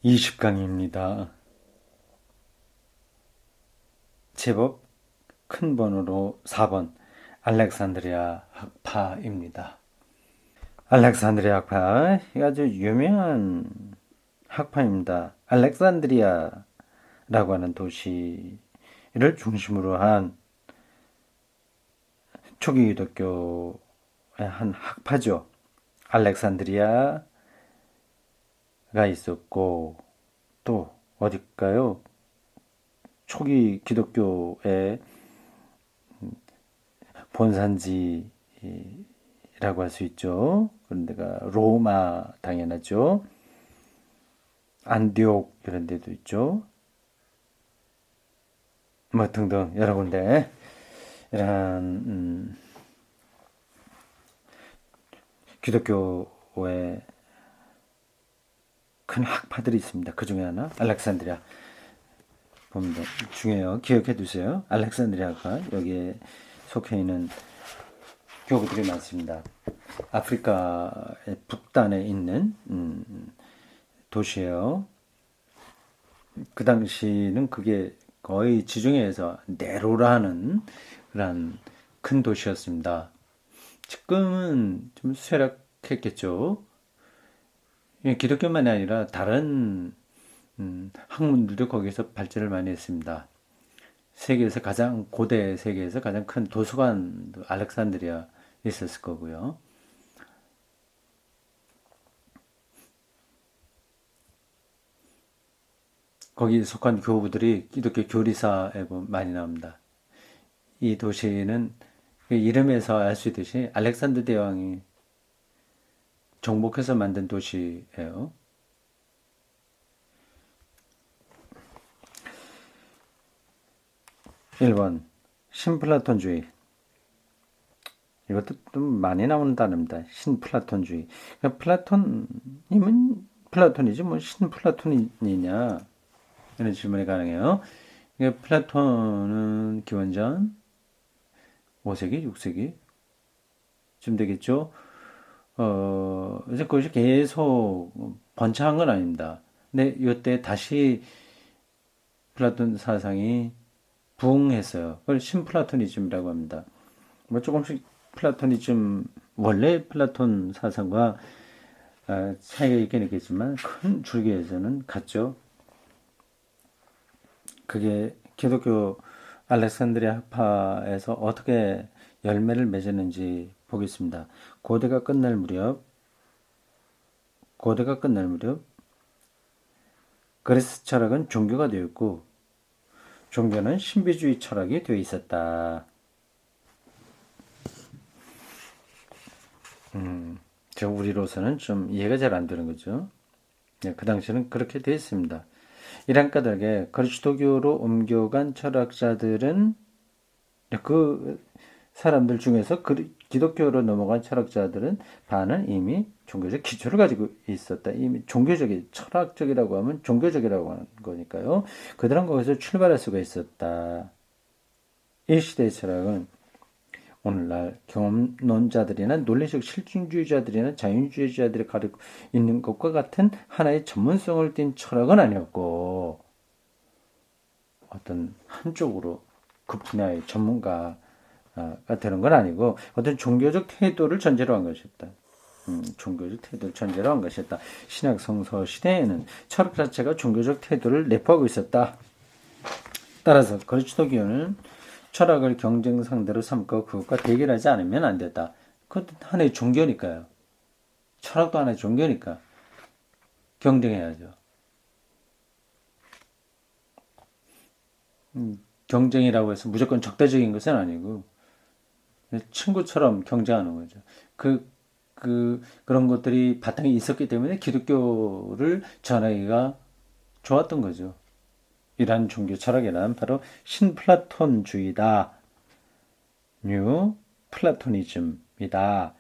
20강입니다. 제법 큰 번호로 4번 알렉산드리아 학파입니다. 알렉산드리아 학파, 아주 유명한 학파입니다. 알렉산드리아라고 하는 도시를 중심으로 한 초기 기독교의 한 학파죠. 알렉산드리아가 있었고, 또 어딜까요? 초기 기독교의 본산지라고 할 수 있죠. 그런 데가 로마 당연하죠. 안디옥 이런 데도 있죠. 뭐 등등 여러 군데 이런 기독교의 큰 학파들이 있습니다. 그 중에 하나 알렉산드리아 보면 중요해요. 기억해 두세요. 알렉산드리아가 여기에 속해 있는 교구들이 많습니다. 아프리카의 북단에 있는 도시예요. 그 당시는 그게 거의 지중해에서 네로라는 그런 큰 도시였습니다. 지금은 좀 쇠락했겠죠. 기독교만이 아니라 다른 학문들도 거기서 발전을 많이 했습니다. 세계에서 가장 큰 도서관도 알렉산드리아 있었을 거고요. 거기 속한 교부들이 기독교 교리사에 많이 나옵니다. 이 도시는 이름에서 알 수 있듯이 알렉산더 대왕이 정복해서 만든 도시예요. 1번 신플라톤주의. 이것도 좀 많이 나오는 단어입니다. 신플라톤주의. 그러니까 플라톤이지 뭐 신플라톤이냐 이런 질문이 가능해요. 그러니까 플라톤은 기원전 5세기, 6세기쯤 되겠죠. 이제 그것이 계속 번창한 건 아닙니다. 근데 이때 다시 플라톤 사상이 부흥했어요. 그걸 신플라토니즘이라고 합니다. 뭐 조금씩 원래 플라톤 사상과 차이가 있긴 있겠지만 큰 줄기에서는 같죠. 그게 기독교 알렉산드리아 학파에서 어떻게 열매를 맺었는지 보겠습니다. 고대가 끝날 무렵 그리스 철학은 종교가 되었고 종교는 신비주의 철학이 되어 있었다. 우리로서는 좀 이해가 잘 안 되는 거죠. 그 당시는 그렇게 되어 있습니다. 이란 까닭에 그리스도교로 옮겨간 철학자들은 그 사람들 중에서 기독교로 넘어간 철학자들은 반은 이미 종교적 기초를 가지고 있었다. 이미 철학적이라고 하면 종교적이라고 하는 거니까요. 그들은 거기서 출발할 수가 있었다. 이 시대의 철학은 오늘날 경험론자들이나 논리적 실증주의자들이나 자연주의자들이 가지고 있는 것과 같은 하나의 전문성을 띤 철학은 아니었고 어떤 한쪽으로 그 분야의 전문가가 되는 건 아니고 어떤 종교적 태도를 전제로 한 것이었다. 종교적 태도를 전제로 한 것이었다. 신약 성서 시대에는 철학 자체가 종교적 태도를 내포하고 있었다. 따라서 그리스도교는 철학을 경쟁 상대로 삼고 그것과 대결하지 않으면 안 됐다. 그것도 하나의 종교니까요. 철학도 하나의 종교니까 경쟁해야죠. 경쟁이라고 해서 무조건 적대적인 것은 아니고 친구처럼 경쟁하는 거죠. 그런 것들이 바탕이 있었기 때문에 기독교를 전하기가 좋았던 거죠. 이러한 종교 철학이란 바로 신플라톤주의다. 뉴 플라토니즘이다.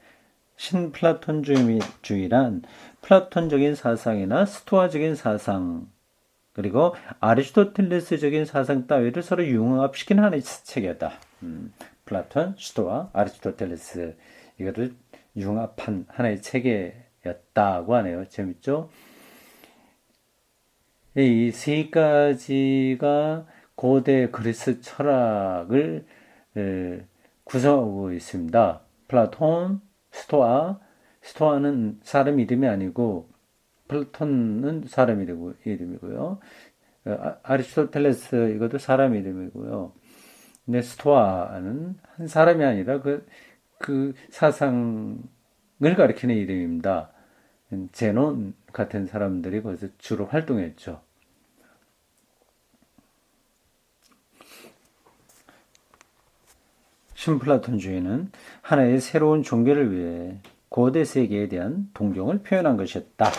신플라톤주의란 플라톤적인 사상이나 스토아적인 사상을 그리고 아리스토텔레스적인 사상 따위를 서로 융합시킨 하나의 책이었다. 플라톤, 스토아, 아리스토텔레스 이거를 융합한 하나의 체계였다고 하네요. 재밌죠? 이 세 가지가 고대 그리스 철학을 구성하고 있습니다. 플라톤, 스토아는 사람 이름이 아니고 플라톤은 사람 이름이고요. 아리스토텔레스 이것도 사람 이름이고요. 근데 스토아는 한 사람이 아니라 그 사상을 가리키는 이름입니다. 제논 같은 사람들이 거기서 주로 활동했죠. 신플라톤주의는 하나의 새로운 종교를 위해 고대 세계에 대한 동경을 표현한 것이었다.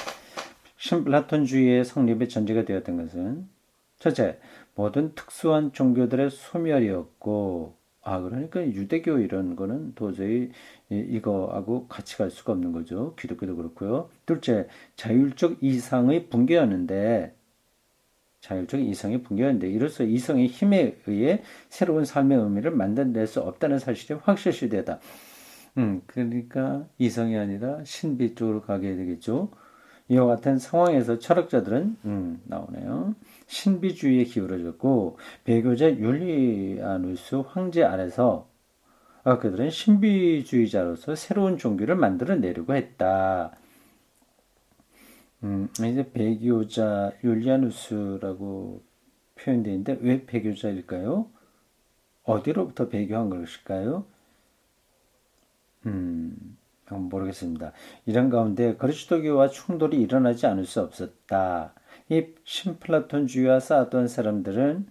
신플라톤주의의 성립의 전제가 되었던 것은 첫째, 모든 특수한 종교들의 소멸이었고 그러니까 유대교 이런 거는 도저히 이거하고 같이 갈 수가 없는 거죠. 기독교도 그렇고요. 둘째, 자율적 이성의 붕괴였는데 이로써 이성의 힘에 의해 새로운 삶의 의미를 만들어낼 수 없다는 사실이 확실시되다. 그러니까 이성이 아니라 신비 쪽으로 가게 되겠죠. 이와 같은 상황에서 철학자들은 나오네요. 신비주의에 기울어졌고 배교자 율리아누스 황제 아래서 그들은 신비주의자로서 새로운 종교를 만들어내려고 했다. 이제 배교자 율리아누스라고 표현되어 있는데 왜 배교자일까요? 어디로부터 배교한 것일까요? 모르겠습니다. 이런 가운데 그리스도교와 충돌이 일어나지 않을 수 없었다. 이 신플라톤주의와 싸웠던 사람들은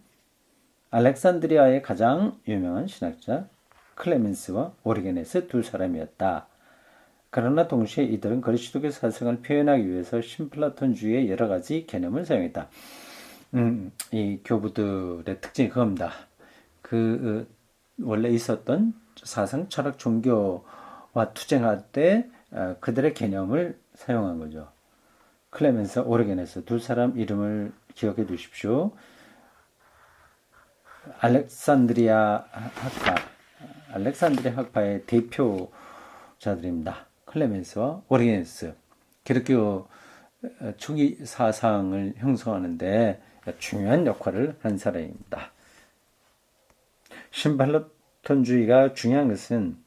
알렉산드리아의 가장 유명한 신학자 클레멘스와 오리게네스 두 사람이었다. 그러나 동시에 이들은 그리스도교 사상을 표현하기 위해서 신플라톤주의의 여러 가지 개념을 사용했다. 이 교부들의 특징이 그겁니다. 원래 있었던 사상, 철학, 종교와 투쟁할 때 그들의 개념을 사용한 거죠. 클레멘스, 오리게네스 두 사람 이름을 기억해 두십시오. 알렉산드리아 학파의 대표자들입니다. 클레멘스와 오리게네스. 기독교 초기 사상을 형성하는데 중요한 역할을 한 사람입니다. 신플라톤주의가 중요한 것은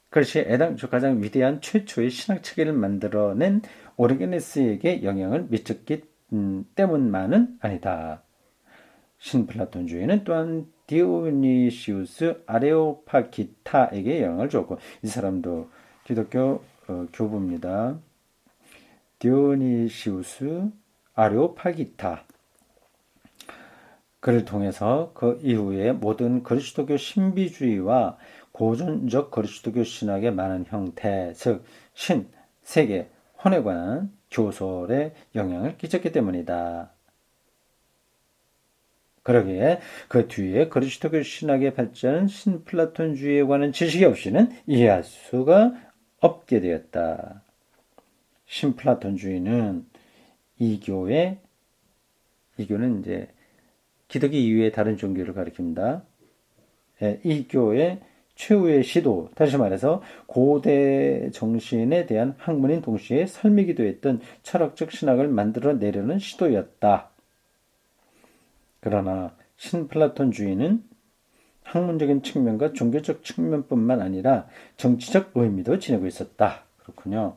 그것이 애당초 가장 위대한 최초의 신학 체계를 만들어낸 오리게네스에게 영향을 미쳤기 때문만은 아니다. 신플라톤주의는 또한 디오니시우스 아레오파기타에게 영향을 줬고 이 사람도 기독교 교부입니다. 디오니시우스 아레오파기타 그를 통해서 그 이후에 모든 그리스도교 신비주의와 고전적 그리스도교 신학의 많은 형태, 즉 신, 세계, 혼에 관한 교설에 영향을 끼쳤기 때문이다. 그러기에 그 뒤에 그리스도교 신학의 발전은 신플라톤주의에 관한 지식이 없이는 이해할 수가 없게 되었다. 신플라톤주의는 이교는 이제 기독교 이외의 다른 종교를 가리킵니다. 이교의 최후의 시도, 다시 말해서 고대 정신에 대한 학문인 동시에 삶이기도 했던 철학적 신학을 만들어내려는 시도였다. 그러나 신플라톤주의는 학문적인 측면과 종교적 측면뿐만 아니라 정치적 의미도 지니고 있었다. 그렇군요.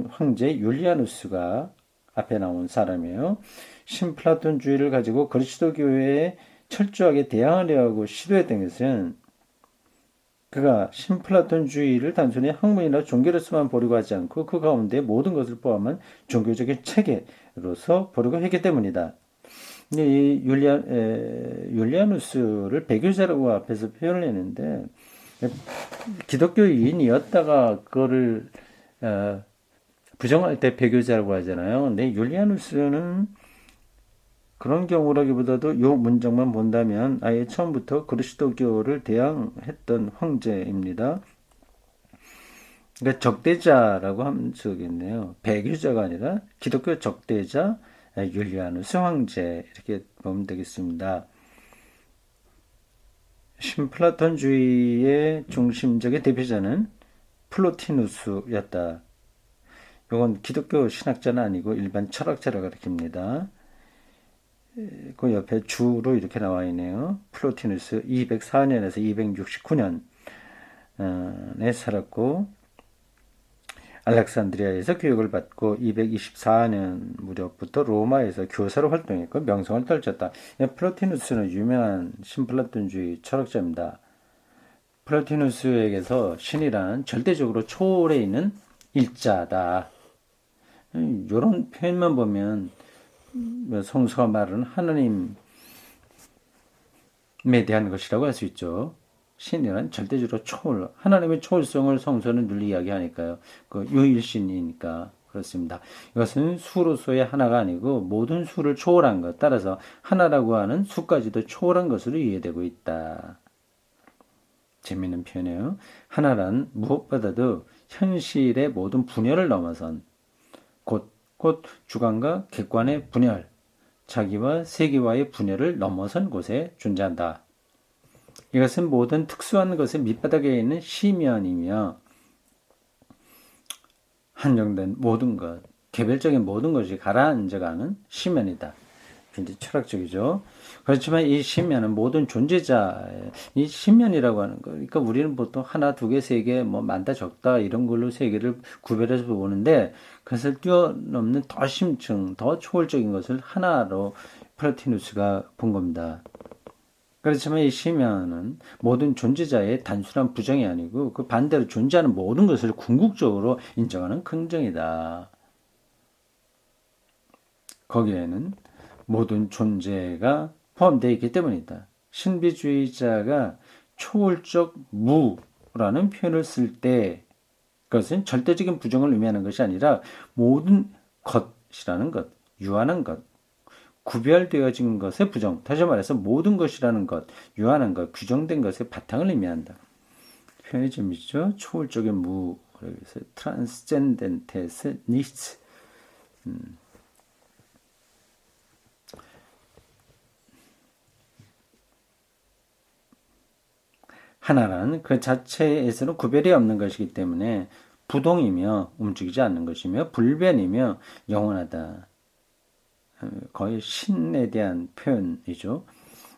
황제 율리아누스가 앞에 나온 사람이에요. 신플라톤주의를 가지고 그리스도교회에 철저하게 대항하려고 시도했던 것은 그가 신플라톤주의를 단순히 학문이나 종교로서만 보려고 하지 않고 그 가운데 모든 것을 포함한 종교적인 체계로서 보려고 했기 때문이다. 이 율리아누스를 배교자라고 앞에서 표현을 했는데 기독교인이었다가 그거를 부정할 때 배교자라고 하잖아요. 근데 율리아누스는 그런 경우라기보다도 요 문장만 본다면 아예 처음부터 그리스도교를 대항했던 황제입니다. 그러니까 적대자라고 하면 되겠네요. 배교자가 아니라 기독교 적대자, 율리아누스 황제 이렇게 보면 되겠습니다. 신플라톤주의의 중심적인 대표자는 플로티누스였다. 이건 기독교 신학자는 아니고 일반 철학자라 가리킵니다. 그 옆에 주로 이렇게 나와 있네요. 플로티누스 204년에서 269년에 살았고 알렉산드리아에서 교육을 받고 224년 무렵부터 로마에서 교사로 활동했고 명성을 떨쳤다. 플로티누스는 유명한 신플라톤주의 철학자입니다. 플로티누스에게서 신이란 절대적으로 초월해 있는 일자다. 이런 표현만 보면 성서가 말하는 하나님에 대한 것이라고 할 수 있죠. 신이란 절대적으로 초월, 하나님의 초월성을 성서는 늘 이야기하니까요. 그 유일신이니까 그렇습니다. 이것은 수로서의 하나가 아니고 모든 수를 초월한 것, 따라서 하나라고 하는 수까지도 초월한 것으로 이해되고 있다. 재미있는 표현이에요. 하나란 무엇보다도 현실의 모든 분열을 넘어선 곧 주관과 객관의 분열, 자기와 세계와의 분열을 넘어선 곳에 존재한다. 이것은 모든 특수한 것의 밑바닥에 있는 시면이며 한정된 모든 것, 개별적인 모든 것이 가라앉아가는 시면이다. 굉장히 철학적이죠. 그렇지만 이 시면은 모든 존재자의 이 시면이라고 하는 거. 그러니까 우리는 보통 하나, 두 개, 세 개, 뭐 많다, 적다 이런 걸로 세계를 구별해서 보는데 그것을 뛰어넘는 더 심층, 더 초월적인 것을 하나로 플라티누스가 본 겁니다. 그렇지만 이 시면은 모든 존재자의 단순한 부정이 아니고 그 반대로 존재하는 모든 것을 궁극적으로 인정하는 긍정이다. 거기에는 모든 존재가 포함되어 있기 때문이다. 신비주의자가 초월적 무라는 표현을 쓸 때 그것은 절대적인 부정을 의미하는 것이 아니라 모든 것이라는 것, 유한한 것, 구별되어진 것의 부정, 다시 말해서 모든 것이라는 것, 유한한 것, 규정된 것의 바탕을 의미한다. 표현이 재밌죠? 초월적인 무, 그래서 transcendentes nichts. 하나란 그 자체에서는 구별이 없는 것이기 때문에 부동이며 움직이지 않는 것이며 불변이며 영원하다. 거의 신에 대한 표현이죠.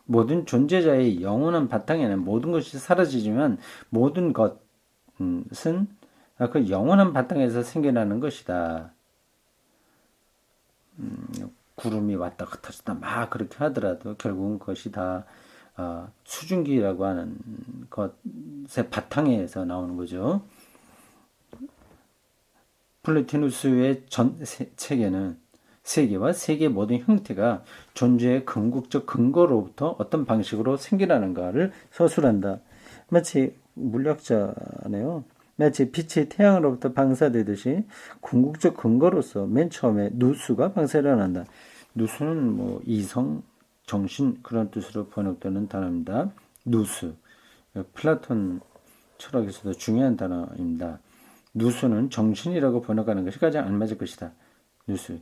모든 존재자의 영원한 바탕에는 모든 것이 사라지지만 모든 것은 그 영원한 바탕에서 생겨나는 것이다. 구름이 왔다 흩어졌다 막 그렇게 하더라도 결국은 그것이 다 수증기라고 하는 것의 바탕에서 나오는 거죠. 플라토누스의 전 체계는 세계와 세계의 모든 형태가 존재의 궁극적 근거로부터 어떤 방식으로 생겨나는가를 서술한다. 마치 물리학자네요. 마치 빛이 태양으로부터 방사되듯이 궁극적 근거로서 맨 처음에 누수가 방사를 한다. 누수는 뭐 이성, 정신 그런 뜻으로 번역되는 단어입니다. 누수, 플라톤 철학에서도 중요한 단어입니다. 누수는 정신이라고 번역하는 것이 가장 알맞을 것이다. 누수,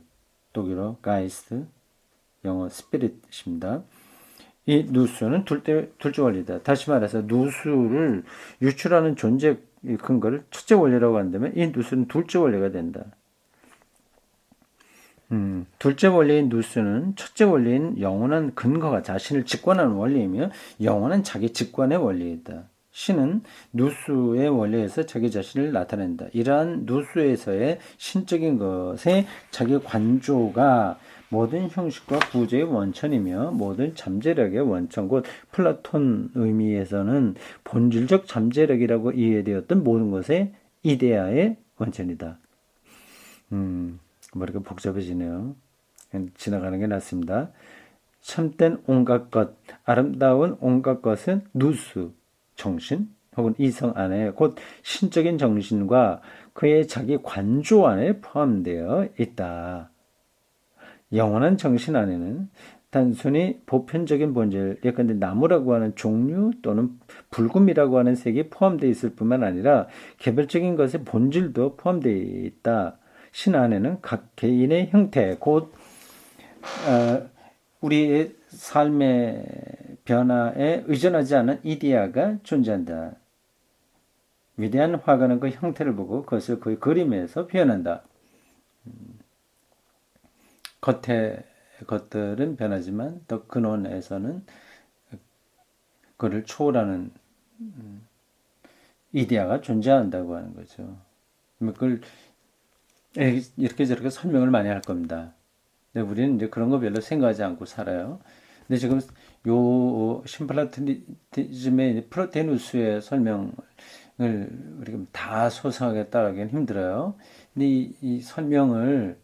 독일어 가이스트, 영어 스피릿입니다. 이 누수는 둘째 원리다. 다시 말해서 누수를 유출하는 존재 근거를 첫째 원리라고 한다면 이 누수는 둘째 원리가 된다. 둘째 원리인 누수는 첫째 원리인 영원한 근거가 자신을 직관하는 원리이며 영원한 자기 직관의 원리이다. 신은 누수의 원리에서 자기 자신을 나타낸다. 이러한 누수에서의 신적인 것의 자기 관조가 모든 형식과 구조의 원천이며 모든 잠재력의 원천, 곧 플라톤 의미에서는 본질적 잠재력이라고 이해되었던 모든 것의 이데아의 원천이다. 머리가 복잡해지네요. 지나가는 게 낫습니다. 참된 온갖 것, 아름다운 온갖 것은 누수, 정신 혹은 이성 안에 곧 신적인 정신과 그의 자기 관조 안에 포함되어 있다. 영원한 정신 안에는 단순히 보편적인 본질, 예컨대 나무라고 하는 종류 또는 불금이라고 하는 색이 포함되어 있을 뿐만 아니라 개별적인 것의 본질도 포함되어 있다. 신 안에는 각 개인의 형태, 곧 우리의 삶의 변화에 의존하지 않은 이데아가 존재한다. 위대한 화가는 그 형태를 보고 그것을 그 그림에서 표현한다. 겉의 것들은 변하지만 더 근원에서는 그를 초월하는 이데아가 존재한다고 하는 거죠. 그걸 이렇게 저렇게 설명을 많이 할 겁니다. 근데 우리는 이제 그런 거 별로 생각하지 않고 살아요. 근데 지금 요 심플라토니즘의 프로테누스의 설명을 우리가 다 소상하게 따라가기는 힘들어요. 근데 이 설명을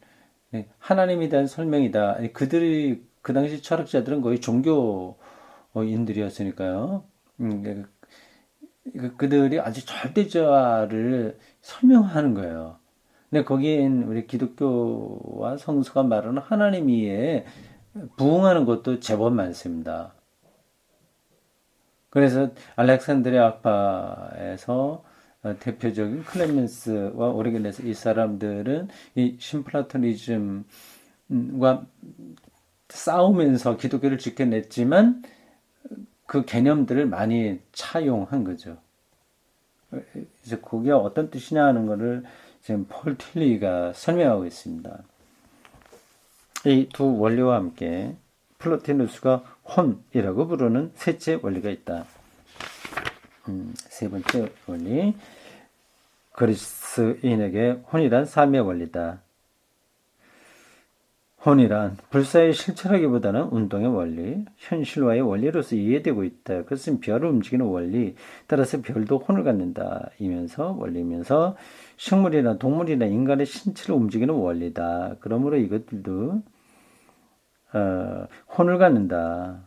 하나님에 대한 설명이다. 그들이 그 당시 철학자들은 거의 종교인들이었으니까요. 그들이 아주 절대자를 설명하는 거예요. 근데 거기엔 우리 기독교와 성서가 말하는 하나님 이에 부응하는 것도 제법 많습니다. 그래서 알렉산드리아 학파에서 대표적인 클레멘스와 오리게네스 이 사람들은 이 심플라토니즘과 싸우면서 기독교를 지켜냈지만 그 개념들을 많이 차용한 거죠. 이제 그게 어떤 뜻이냐 하는 것을 지금 폴 틸리가 설명하고 있습니다. 이 두 원리와 함께 플로티누스가 혼이라고 부르는 셋째 원리가 있다. 세 번째 원리, 그리스인에게 혼이란 삶의 원리다. 혼이란 불사의 실체라기보다는 운동의 원리, 현실화의 원리로서 이해되고 있다. 그것은 별을 움직이는 원리, 따라서 별도 혼을 갖는다. 이면서 원리면서 식물이나 동물이나 인간의 신체를 움직이는 원리다. 그러므로 이것들도 혼을 갖는다.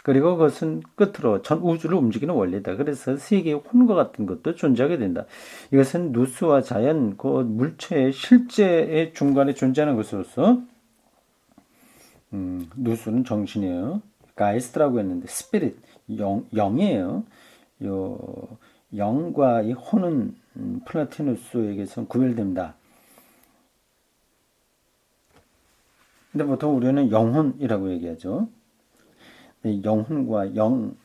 그리고 그것은 끝으로 전 우주를 움직이는 원리다. 그래서 세계의 혼과 같은 것도 존재하게 된다. 이것은 누수와 자연, 그 물체의 실제의 중간에 존재하는 것으로서 누수는 정신이에요. 가이스트라고 했는데 스피릿, 영이에요. 요 영과 이 혼은 플라티누스에게서 구별됩니다. 근데 보통 우리는 영혼이라고 얘기하죠. 영혼과 영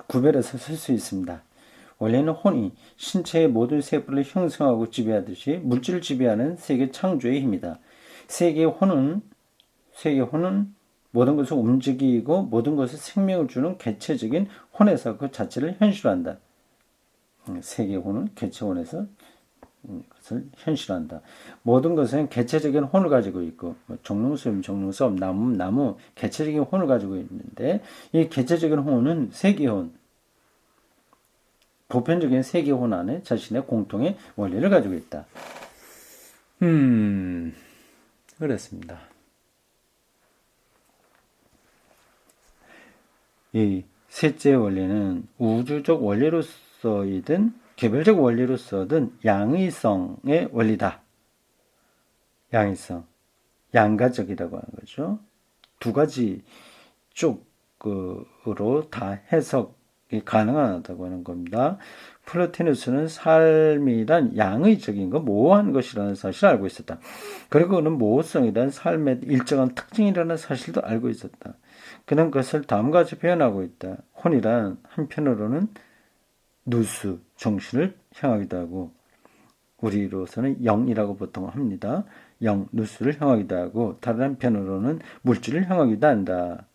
구별해서 쓸 수 있습니다. 원래는 혼이 신체의 모든 세포를 형성하고 지배하듯이 물질을 지배하는 세계 창조의 힘이다. 세계의 혼은 모든 것을 움직이고 모든 것에 생명을 주는 개체적인 혼에서 그 자체를 현실화한다. 세계의 혼은 개체혼에서 그것을 현실화한다. 모든 것은 개체적인 혼을 가지고 있고 정령수면 정령수, 나무 개체적인 혼을 가지고 있는데 이 개체적인 혼은 세계혼, 보편적인 세계혼 안에 자신의 공통의 원리를 가지고 있다. 그렇습니다. 이 셋째 원리는 우주적 원리로서이든 개별적 원리로서든 양의성의 원리다. 양의성, 양가적이라고 하는 거죠. 두 가지 쪽으로 다 해석이 가능하다고 하는 겁니다. 플로티누스는 삶이란 양의적인 것, 모호한 것이라는 사실을 알고 있었다. 그리고 그는 모호성이란 삶의 일정한 특징이라는 사실도 알고 있었다. 그는 그것을 다음과 같이 표현하고 있다. 혼이란 한편으로는 누수, 정신을 향하기도 하고 우리로서는 영이라고 보통 합니다. 영, 누수를 향하기도 하고 다른 한편으로는 물질을 향하기도 한다.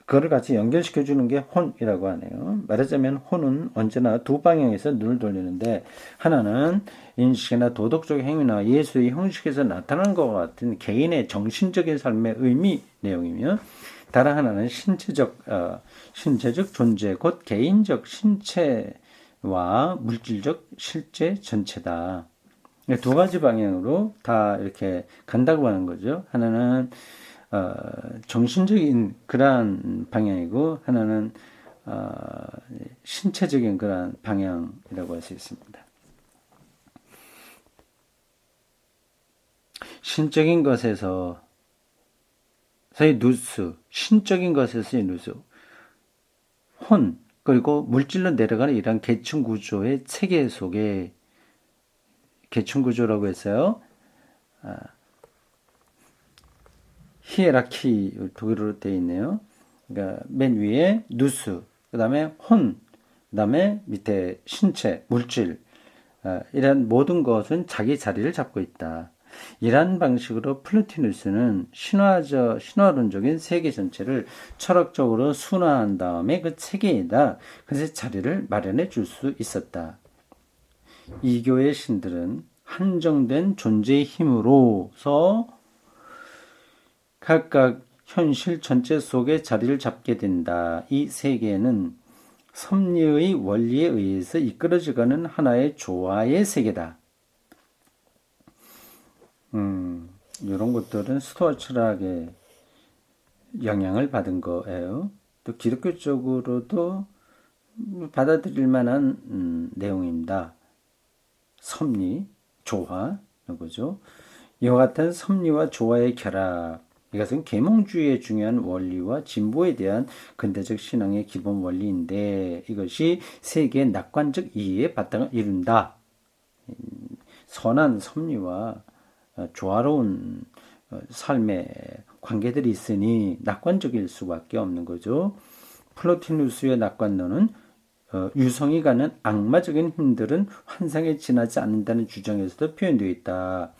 그걸 같이 연결시켜주는 게 혼이라고 하네요. 말하자면 혼은 언제나 두 방향에서 눈을 돌리는데 하나는 인식이나 도덕적 행위나 예수의 형식에서 나타나는 것과 같은 개인의 정신적인 삶의 의미 내용이며 다른 하나는 신체적 존재, 곧 개인적 신체와 물질적 실제 전체다. 두 가지 방향으로 다 이렇게 간다고 하는 거죠. 하나는 정신적인 그러한 방향이고 하나는 신체적인 그러한 방향이라고 할 수 있습니다. 신적인 것에서의 누수, 신적인 것에서의 누수, 혼, 그리고 물질로 내려가는 이런 계층 구조의 체계 속에 계층 구조라고 했어요. 히에라키 독일어로 되어 있네요. 그러니까 맨 위에 누스, 그 다음에 혼, 그 다음에 밑에 신체, 물질, 이런 모든 것은 자기 자리를 잡고 있다. 이러한 방식으로 플로티누스는 신화론적인 세계 전체를 철학적으로 순화한 다음에 그 체계에다 그새 자리를 마련해 줄 수 있었다. 이교의 신들은 한정된 존재의 힘으로서 각각 현실 전체 속에 자리를 잡게 된다. 이 세계는 섭리의 원리에 의해서 이끌어져가는 하나의 조화의 세계다. 이런 것들은 스토아 철학의 영향을 받은 거예요. 또 기독교적으로도 받아들일 만한 내용입니다. 섭리, 조화, 이거죠. 이와 같은 섭리와 조화의 결합, 이것은 계몽주의의 중요한 원리와 진보에 대한 근대적 신앙의 기본 원리인데 이것이 세계의 낙관적 이해의 바탕을 이룬다. 선한 섭리와 조화로운 삶의 관계들이 있으니 낙관적일 수밖에 없는 거죠. 플로티누스의 낙관론은 유성이 가는 악마적인 힘들은 환상에 지나지 않는다는 주장에서도 표현되어 있다.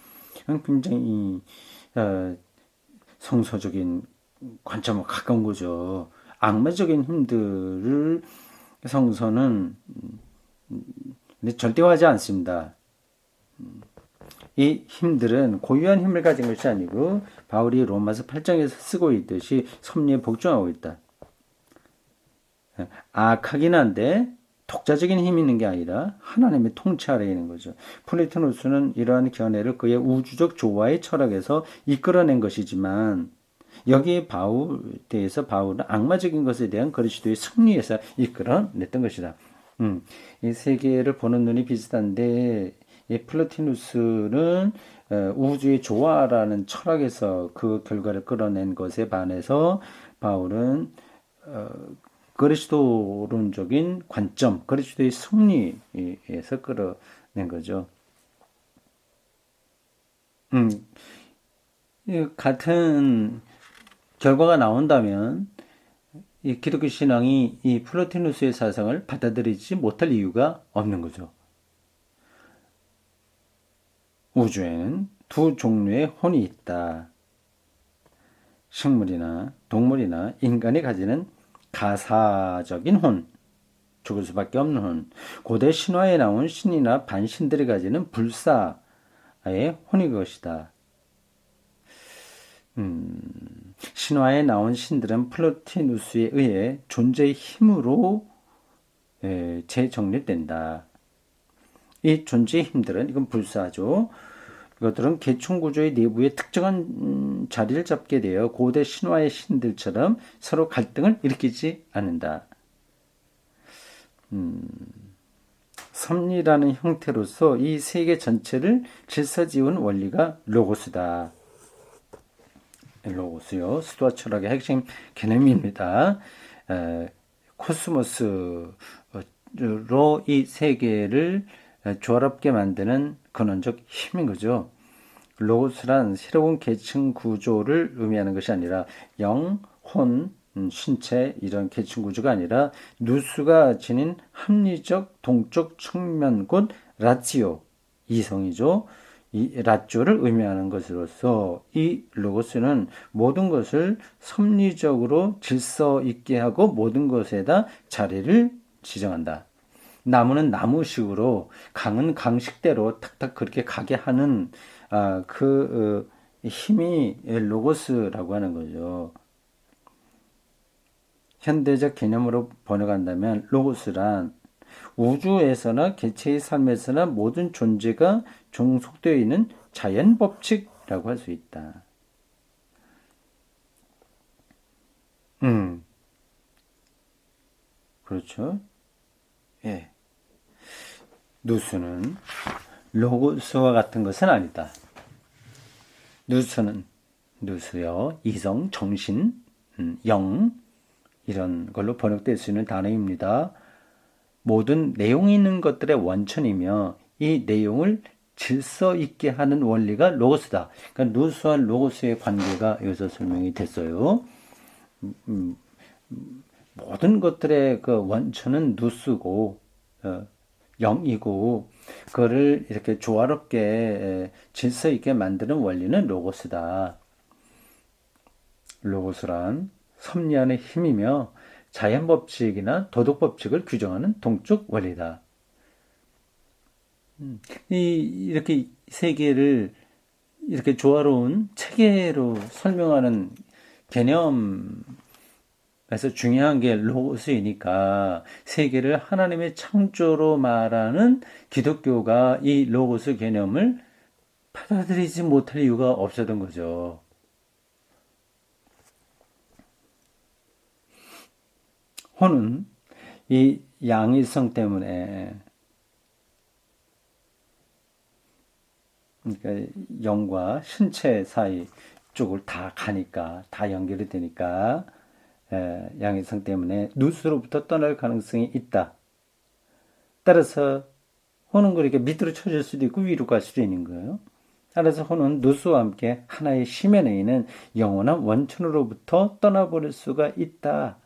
굉장히 성서적인 관점과 가까운 거죠. 악마적인 힘들을 성서는 절대화하지 않습니다. 이 힘들은 고유한 힘을 가진 것이 아니고 바울이 로마서 8장에서 쓰고 있듯이 섭리에 복종하고 있다. 악하긴 한데 독자적인 힘이 있는 게 아니라 하나님의 통치 아래에 있는 거죠. 플라토누스는 이러한 견해를 그의 우주적 조화의 철학에서 이끌어낸 것이지만 여기에 대해서 바울은 악마적인 것에 대한 그리스도의 승리에서 이끌어냈던 것이다. 이 세계를 보는 눈이 비슷한데 이 플라토누스는 우주의 조화라는 철학에서 그 결과를 끌어낸 것에 반해서 바울은 그리스도론적인 관점, 그리스도의 승리에서 끌어낸 거죠. 같은 결과가 나온다면 이 기독교 신앙이 이 플로티누스의 사상을 받아들이지 못할 이유가 없는 거죠. 우주에는 두 종류의 혼이 있다. 식물이나 동물이나 인간이 가지는 가사적인 혼, 죽을 수밖에 없는 혼, 고대 신화에 나온 신이나 반신들이 가지는 불사의 혼이 것이다. 신화에 나온 신들은 플로티누스에 의해 존재의 힘으로 재정립된다. 이 존재의 힘들은 이건 불사죠. 이것들은 계층구조의 내부에 특정한 자리를 잡게 되어 고대 신화의 신들처럼 서로 갈등을 일으키지 않는다. 섭리라는 형태로서 이 세계 전체를 질서지은 원리가 로고스다. 로고스요. 스토아 철학의 핵심 개념입니다. 코스모스로 이 세계를 조화롭게 만드는 근원적 힘인 거죠. 로고스란 새로운 계층 구조를 의미하는 것이 아니라 영, 혼, 신체 이런 계층 구조가 아니라 누스가 지닌 합리적 동적 측면 곧 라치오, 이성이죠. 이 라쪼를 의미하는 것으로서 이 로고스는 모든 것을 섭리적으로 질서 있게 하고 모든 것에다 자리를 지정한다. 나무는 나무식으로 강은 강식대로 탁탁 그렇게 가게 하는 힘이 로고스라고 하는 거죠. 현대적 개념으로 번역한다면 로고스란 우주에서나 개체의 삶에서나 모든 존재가 종속되어 있는 자연 법칙이라고 할 수 있다. 그렇죠. 예. 누수는 로고스와 같은 것은 아니다. 누수는 누수요, 이성, 정신, 영, 이런 걸로 번역될 수 있는 단어입니다. 모든 내용 있는 것들의 원천이며 이 내용을 질서 있게 하는 원리가 로고스다. 그러니까 누수와 로고스의 관계가 여기서 설명이 됐어요. 모든 것들의 그 원천은 누수고 영이고 그거를 이렇게 조화롭게 질서 있게 만드는 원리는 로고스다. 로고스란 섭리안의 힘이며 자연 법칙이나 도덕 법칙을 규정하는 동적 원리다. 이렇게 세계를 이렇게 조화로운 체계로 설명하는 개념에서 중요한 게 로고스이니까 세계를 하나님의 창조로 말하는 기독교가 이 로고스 개념을 받아들이지 못할 이유가 없었던 거죠. 혼은 이 양일성 때문에 그러니까 영과 신체 사이 쪽을 다 가니까 다 연결이 되니까 양일성 때문에 누수로부터 떠날 가능성이 있다. 따라서 혼은 그렇게 밑으로 쳐질 수도 있고 위로 갈 수도 있는 거예요. 따라서 혼은 누수와 함께 하나의 심연에 있는 영원한 원천으로부터 떠나버릴 수가 있다.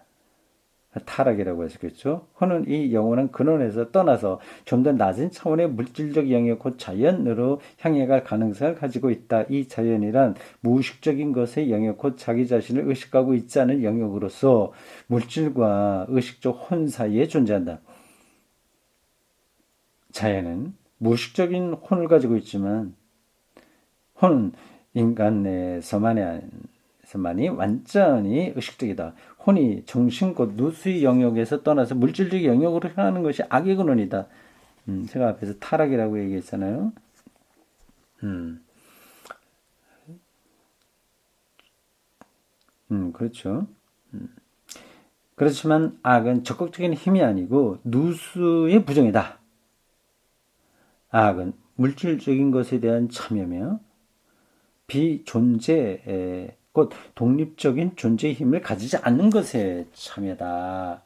타락이라고 하시겠죠. 혼은 이 영원한 근원에서 떠나서 좀 더 낮은 차원의 물질적 영역 곧 자연으로 향해 갈 가능성을 가지고 있다. 이 자연이란 무의식적인 것의 영역 곧 자기 자신을 의식하고 있지 않은 영역으로서 물질과 의식적 혼 사이에 존재한다. 자연은 무의식적인 혼을 가지고 있지만 혼은 인간 내에서만이 완전히 의식적이다. 혼이 정신 곧 누수의 영역에서 떠나서 물질적 영역으로 향하는 것이 악의 근원이다. 제가 앞에서 타락이라고 얘기했잖아요. 그렇죠. 그렇지만 악은 적극적인 힘이 아니고 누수의 부정이다. 악은 물질적인 것에 대한 참여며 비존재, 곧 독립적인 존재의 힘을 가지지 않는 것에 참여다.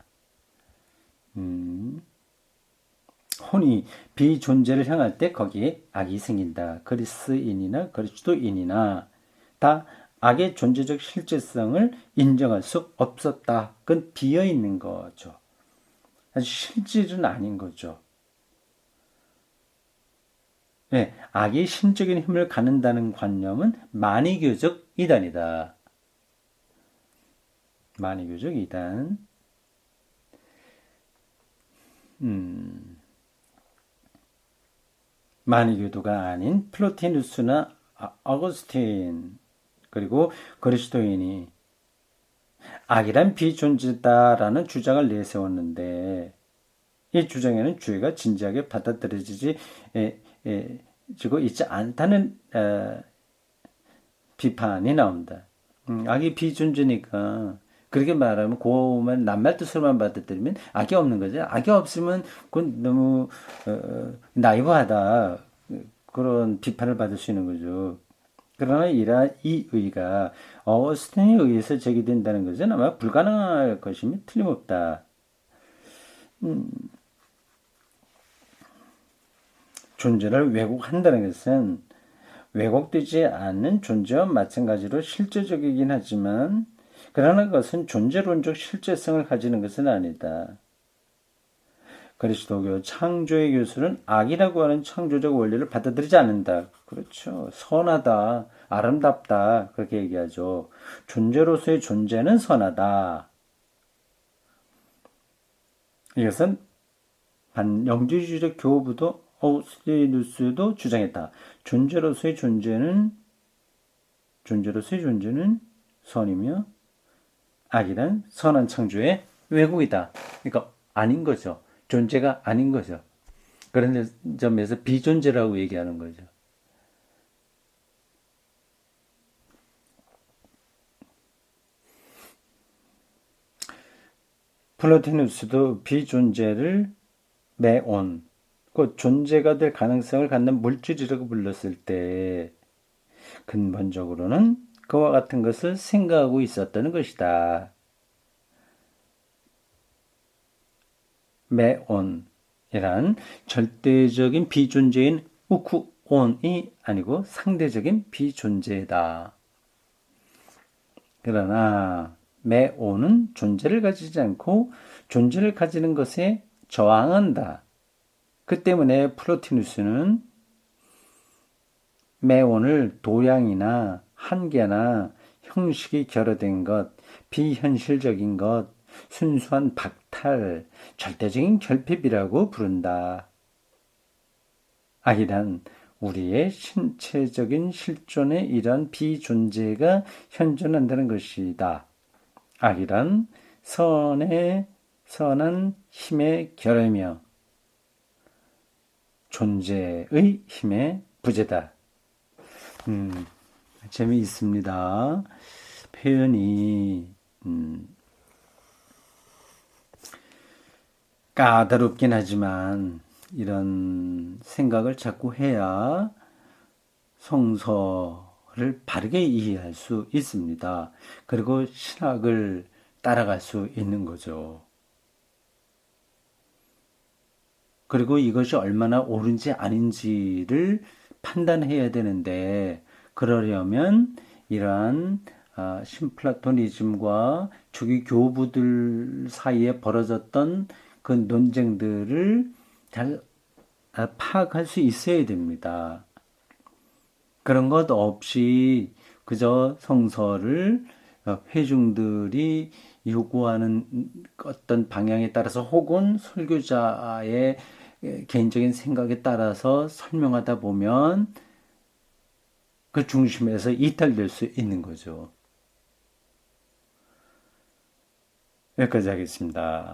혼이 비존재를 향할 때 거기에 악이 생긴다. 그리스인이나 그리스도인이나 다 악의 존재적 실제성을 인정할 수 없었다. 그건 비어 있는 거죠. 아주 실질은 아닌 거죠. 네, 악이 신적인 힘을 갖는다는 관념은 만이교적 이단이다. 만이교적 이단. 만이교도가 아닌 플로티누스나 어거스틴 그리고 그리스도인이 악이란 비존재다라는 주장을 내세웠는데 이 주장에는 죄가 진지하게 받아들여지고 있지 않다는 비판이 나온다. 악이 비존재니까 그렇게 말하면 그만 낱말 뜻으로만 받아들이면 악이 없는 거죠. 악이 없으면 그건 너무 나이브하다 그런 비판을 받을 수 있는 거죠. 그러나 이 의의가 어스틴에 의해서 제기된다는 것은 아마 불가능할 것임이 틀림없다. 존재를 왜곡한다는 것은 왜곡되지 않는 존재와 마찬가지로 실제적이긴 하지만 그러나 그것은 존재론적 실제성을 가지는 것은 아니다. 그리스도교 창조의 교수는 악이라고 하는 창조적 원리를 받아들이지 않는다. 그렇죠. 선하다, 아름답다 그렇게 얘기하죠. 존재로서의 존재는 선하다. 이것은 반영주주의적 교부도 어우스티누스도 주장했다. 존재로서의 존재는 선이며 악이란 선한 창조의 왜곡이다. 그러니까 아닌 거죠. 존재가 아닌 거죠. 그런 점에서 비존재라고 얘기하는 거죠. 플로티누스도 비존재를 매온 그 존재가 될 가능성을 갖는 물질이라고 불렀을 때 근본적으로는 그와 같은 것을 생각하고 있었다는 것이다. 매온이란 절대적인 비존재인 우쿠온이 아니고 상대적인 비존재다. 그러나 매온은 존재를 가지지 않고 존재를 가지는 것에 저항한다. 그 때문에 플로티누스는 매온을 도량이나 한계나 형식이 결여된 것, 비현실적인 것, 순수한 박탈, 절대적인 결핍이라고 부른다. 악이란 우리의 신체적인 실존에 이러한 비존재가 현존한다는 것이다. 악이란 선한 힘의 결여이며 존재의 힘의 부재다. 재미있습니다. 표현이 까다롭긴 하지만 이런 생각을 자꾸 해야 성서를 바르게 이해할 수 있습니다. 그리고 신학을 따라갈 수 있는 거죠. 그리고 이것이 얼마나 옳은지 아닌지를 판단해야 되는데, 그러려면 이러한 신플라토니즘과 초기 교부들 사이에 벌어졌던 그 논쟁들을 잘 파악할 수 있어야 됩니다. 그런 것 없이 그저 성서를 회중들이 요구하는 어떤 방향에 따라서 혹은 설교자의 개인적인 생각에 따라서 설명하다 보면 그 중심에서 이탈될 수 있는 거죠. 여기까지 하겠습니다.